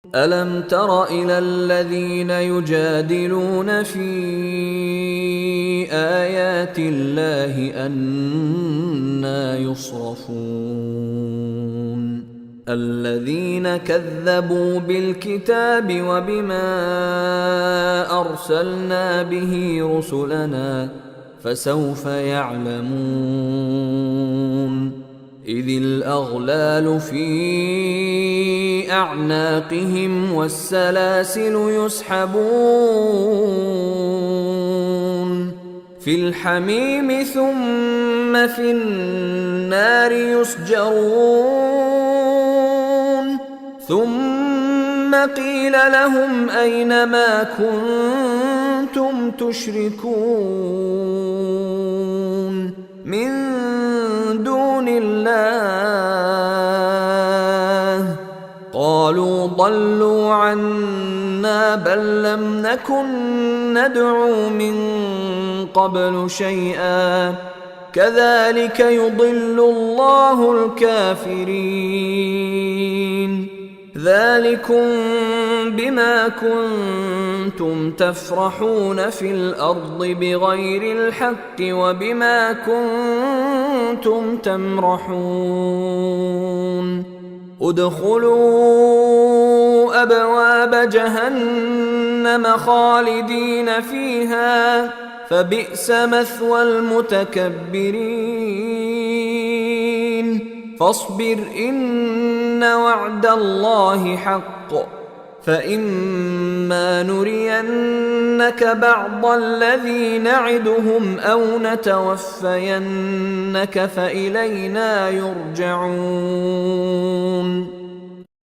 ألم تر إلى الذين يجادلون في آيات الله أنى يصرفون الذين كذبوا بالكتاب وبما أرسلنا به رسلنا فسوف يعلمون إذ الأغلال في أعناقهم والسلاسل يسحبون في الحميم ثم في النار يسجرون ثم قيل لهم أين ما كنتم تشركون من دون الله قالوا ضلوا عنا بل لم نكن ندعو من قبل شيئا كذلك يضل الله الكافرين ذلكم بما كنتم تفرحون في الأرض بغير الحق وبما كنتم تمرحون ادخلوا أبواب جهنم خالدين فيها فبئس مثوى المتكبرين فاصبر إن وعد الله حق فإما نرينك بعض الذي نعدهم أو نتوفينك فإلينا يرجعون